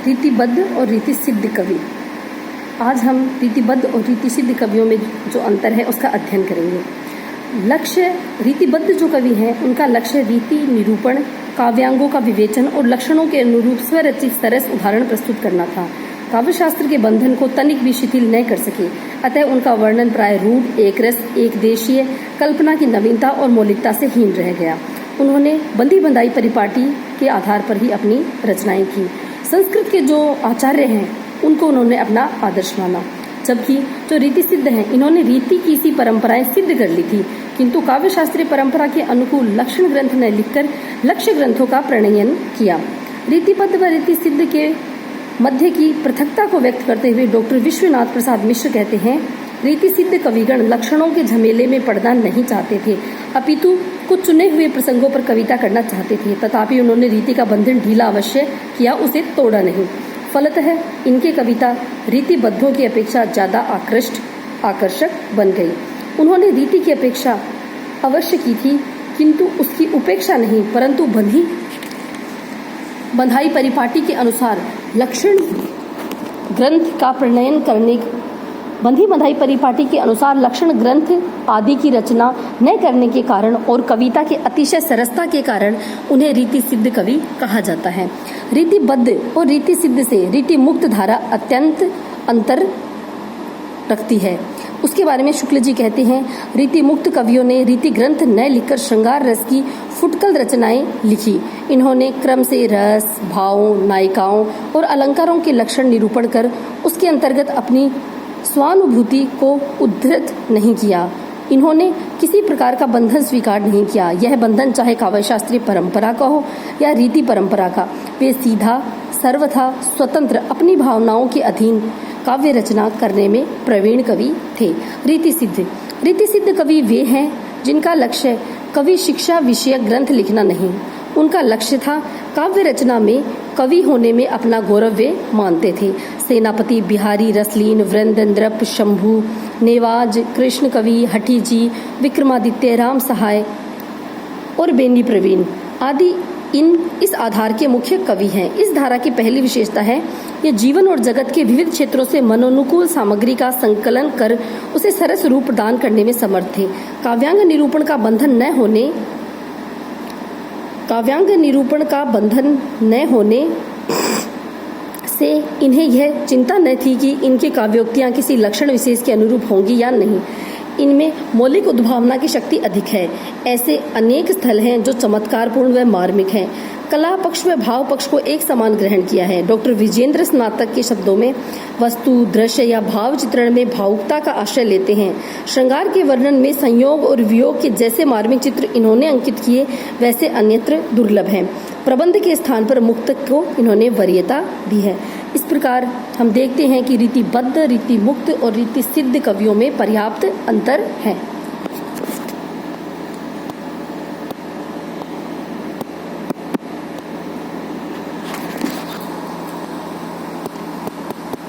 रीतिबद्ध और रीति सिद्ध कवि। आज हम रीतिबद्ध और रीति सिद्ध कवियों में जो अंतर है उसका अध्ययन करेंगे। लक्ष्य रीतिबद्ध जो कवि हैं उनका लक्ष्य रीति निरूपण, काव्यांगों का विवेचन और लक्षणों के अनुरूप स्वरचित सरस उदाहरण प्रस्तुत करना था। काव्यशास्त्र के बंधन को तनिक भी शिथिल न कर सके, अतः उनका वर्णन प्राय रूढ़, एक रस, एक देशीय, कल्पना की नवीनता और मौलिकता से हीन रह गया। उन्होंने बंधी बंधाई परिपाटी के आधार पर ही अपनी रचनाएं की। संस्कृत के जो आचार्य हैं उनको उन्होंने अपना आदर्श माना, जबकि जो रीति सिद्ध हैं इन्होंने रीति की सी परंपराएं सिद्ध कर ली थी, किंतु काव्य शास्त्रीय परंपरा के अनुकूल लक्षण ग्रंथ न लिखकर लक्ष्य ग्रंथों का प्रणयन किया। रीतिबद्ध व रीति सिद्ध के मध्य की पृथकता को व्यक्त करते हुए डॉक्टर विश्वनाथ प्रसाद मिश्र कहते हैं, रीति सिद्ध कविगण लक्षणों के झमेले में पड़ना नहीं चाहते थे, अपितु कुछ चुने हुए प्रसंगों पर कविता करना चाहते थे। तथापि उन्होंने रीति का बंधन ढीला अवश्य किया, उसे तोड़ा नहीं। फलतः इनकी कविता रीतिबद्धों की अपेक्षा ज्यादा आकर्षक बन गई। उन्होंने रीति की अपेक्षा अवश्य की थी, किंतु उसकी उपेक्षा नहीं, परंतु बंधाई परिपाटी के अनुसार लक्षण ग्रंथ का प्रणयन करने, बंधी बंधाई परिपाटी के अनुसार लक्षण ग्रंथ आदि की रचना न करने के कारण और कविता के अतिशय सरसता के कारण उन्हें रीति सिद्ध कवि कहा जाता है। रीतिबद्ध और रीति सिद्ध से रीति मुक्त धारा अत्यंत अंतर रखती है। उसके बारे में शुक्ल जी कहते हैं, रीति मुक्त कवियों ने रीति ग्रंथ न लिखकर श्रृंगार रस की फुटकल रचनाएं लिखी। इन्होंने क्रम से रस, भावों, नायिकाओं और अलंकारों के लक्षण निरूपण कर उसके अंतर्गत अपनी स्वानुभूति को उद्धृत नहीं किया। इन्होंने किसी प्रकार का बंधन स्वीकार नहीं किया। यह बंधन चाहे काव्यशास्त्रीय परंपरा का हो या रीति परंपरा का, वे सीधा सर्वथा स्वतंत्र अपनी भावनाओं के अधीन काव्य रचना करने में प्रवीण कवि थे। रीति सिद्ध कवि वे हैं जिनका लक्ष्य कवि शिक्षा विषयक ग्रंथ लिखना नहीं, उनका लक्ष्य था काव्य रचना में कवि होने में अपना गौरव वे मानते थे। सेनापति, बिहारी, रसलीन, वृंदेंद्रप, शंभु, नेवाज, कृष्ण कवि, हठी जी, विक्रमादित्य, राम सहाय और बेनी प्रवीण आदि इस आधार के मुख्य कवि हैं। इस धारा की पहली विशेषता है, ये जीवन और जगत के विविध क्षेत्रों से मनोनुकूल सामग्री का संकलन कर उसे सरस रूप प्रदान करने में समर्थ थे। काव्यांग निरूपण का बंधन न होने से इन्हें यह चिंता न थी कि इनकी काव्योक्तियां किसी लक्षण विशेष के अनुरूप होंगी या नहीं। इनमें मौलिक उद्भावना की शक्ति अधिक है। ऐसे अनेक स्थल हैं जो चमत्कारपूर्ण व मार्मिक हैं। कला पक्ष व भाव पक्ष को एक समान ग्रहण किया है। डॉक्टर विजेंद्र स्नातक के शब्दों में वस्तु, दृश्य या भाव चित्रण में भावुकता का आश्रय लेते हैं। श्रृंगार के वर्णन में संयोग और वियोग के जैसे मार्मिक चित्र इन्होंने अंकित किए वैसे अन्यत्र दुर्लभ हैं। प्रबंध के स्थान पर मुक्तक को इन्होंने वरीयता दी है। इस प्रकार हम देखते हैं कि रीतिबद्ध, रीति मुक्त और रीति सिद्ध कवियों में पर्याप्त अंतर है।